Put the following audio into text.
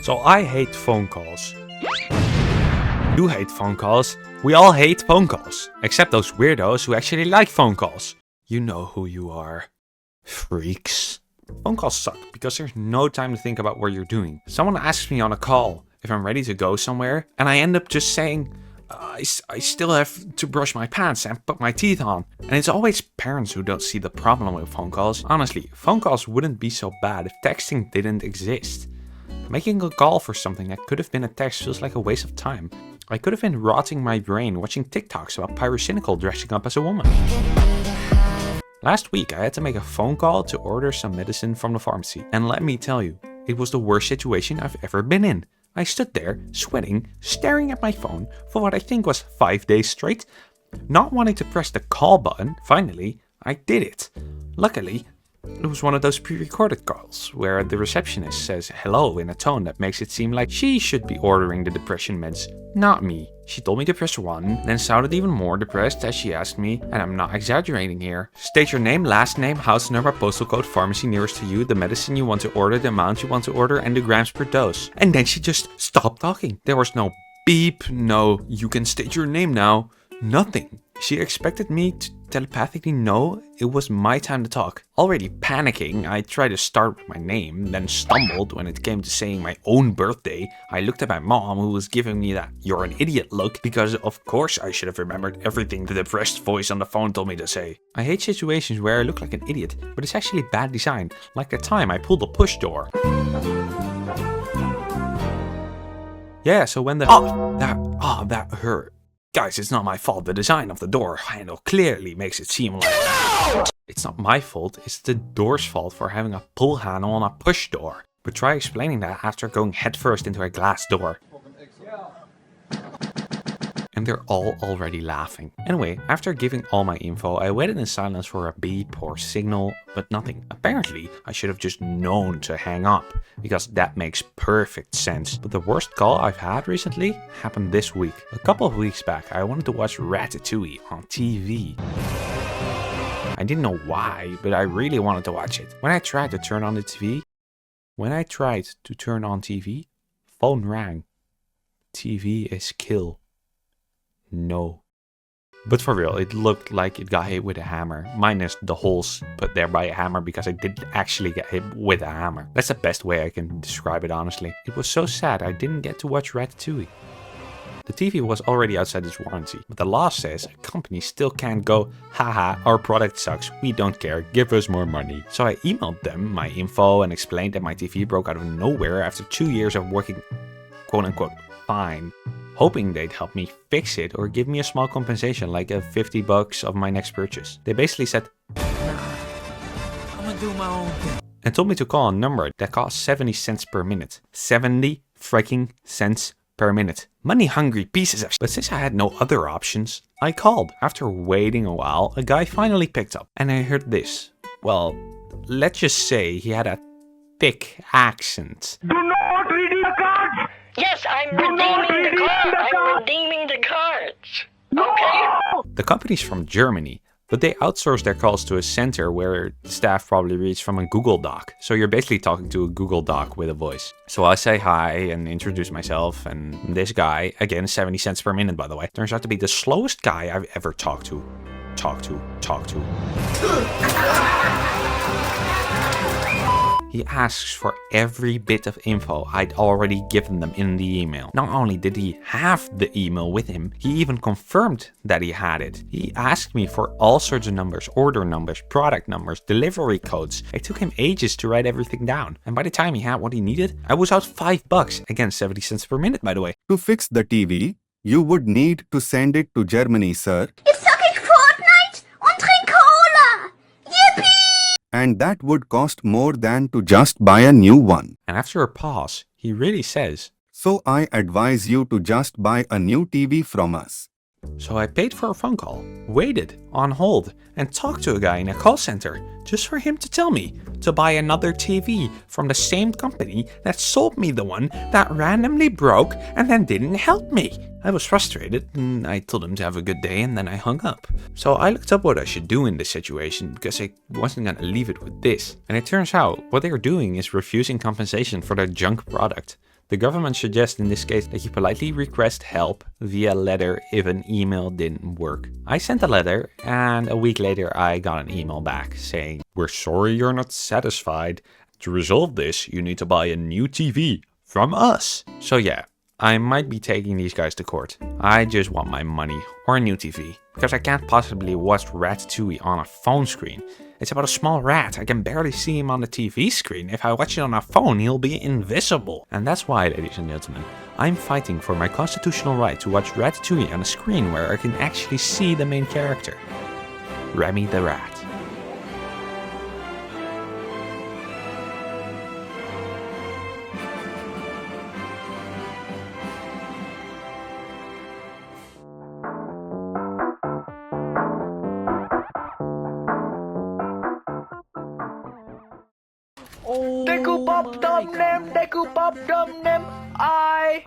So I hate phone calls. You hate phone calls. We all hate phone calls. Except those weirdos who actually like phone calls. You know who you are. Freaks. Phone calls suck because there's no time to think about what you're doing. Someone asks me on a call if I'm ready to go somewhere, and I end up just saying, I still have to brush my pants and put my teeth on. And it's always parents who don't see the problem with phone calls. Honestly, phone calls wouldn't be so bad if texting didn't exist. Making a call for something that could have been a text feels like a waste of time. I could have been rotting my brain watching TikToks about Pyrocynical dressing up as a woman. Last week I had to make a phone call to order some medicine from the pharmacy. And let me tell you, it was the worst situation I've ever been in. I stood there, sweating, staring at my phone for what I think was 5 days straight. Not wanting to press the call button, finally, I did it. Luckily, it was one of those pre-recorded calls, where the receptionist says hello in a tone that makes it seem like she should be ordering the depression meds, not me. She told me to press 1, then sounded even more depressed as she asked me, and I'm not exaggerating here, state your name, last name, house number, postal code, pharmacy nearest to you, the medicine you want to order, the amount you want to order, and the grams per dose. And then she just stopped talking. There was no beep, no you can state your name now, nothing. She expected me to telepathically know it was my time to talk. Already panicking, I tried to start with my name, then stumbled when it came to saying my own birthday. I looked at my mom, who was giving me that "you're an idiot" look, because of course I should have remembered everything the depressed voice on the phone told me to say. I hate situations where I look like an idiot, but it's actually bad design, like the time I pulled the push door. Yeah, so when that hurt. Guys, it's not my fault. The design of the door handle clearly makes it seem like... No! It's not my fault, it's the door's fault for having a pull handle on a push door. But try explaining that after going headfirst into a glass door. And they're all already laughing. Anyway, after giving all my info, I waited in silence for a beep or signal, but nothing. Apparently, I should have just known to hang up, because that makes perfect sense. But the worst call I've had recently happened this week. A couple of weeks back, I wanted to watch Ratatouille on TV. I didn't know why, but I really wanted to watch it. When I tried to turn on TV, phone rang. TV is kill. No. But for real, it looked like it got hit with a hammer, minus the holes put there by a hammer, because I did actually get hit with a hammer. That's the best way I can describe it, honestly. It was so sad I didn't get to watch Ratatouille. The TV was already outside its warranty, but the law says a company still can't go, haha, our product sucks, we don't care, give us more money. So I emailed them my info and explained that my TV broke out of nowhere after 2 years of working, quote unquote, fine. Hoping they'd help me fix it or give me a small compensation like a $50 of my next purchase. They basically said, nah, I'm gonna do my own thing. And told me to call a number that cost 70 cents per minute. 70 freaking cents per minute. Money hungry pieces of shit. But since I had no other options, I called. After waiting a while, a guy finally picked up. And I heard this. Well, let's just say he had a thick accent. Do not redeem the cards! Yes, I'm redeeming the cards. I'm redeeming the cards. Okay? The company's from Germany, but they outsource their calls to a center where staff probably reads from a Google Doc. So you're basically talking to a Google Doc with a voice. So I say hi and introduce myself, and this guy, again 70 cents per minute by the way, turns out to be the slowest guy I've ever talked to. He asks for every bit of info I'd already given them in the email. Not only did he have the email with him, he even confirmed that he had it. He asked me for all sorts of numbers, order numbers, product numbers, delivery codes. It took him ages to write everything down. And by the time he had what he needed, I was out $5. Again, 70 cents per minute, by the way. To fix the TV, you would need to send it to Germany, sir. Jetzt sag ich Fortnite und trink Cola. Yippie! And that would cost more than to just buy a new one. And after a pause, he really says, So I advise you to just buy a new TV from us. So I paid for a phone call, waited on hold, and talked to a guy in a call center just for him to tell me to buy another TV from the same company that sold me the one that randomly broke and then didn't help me. I was frustrated and I told him to have a good day and then I hung up. So I looked up what I should do in this situation because I wasn't gonna leave it with this. And it turns out what they are doing is refusing compensation for their junk product. The government suggests in this case that you politely request help via letter if an email didn't work. I sent a letter and a week later I got an email back saying, "We're sorry you're not satisfied. To resolve this, you need to buy a new TV from us." So yeah, I might be taking these guys to court. I just want my money or a new TV, because I can't possibly watch Ratatouille on a phone screen. It's about a small rat. I can barely see him on the TV screen. If I watch it on a phone, he'll be invisible. And that's why, ladies and gentlemen, I'm fighting for my constitutional right to watch Ratatouille on a screen where I can actually see the main character, Remy the rat. Deku pop dum nem, deku pop dum nem. I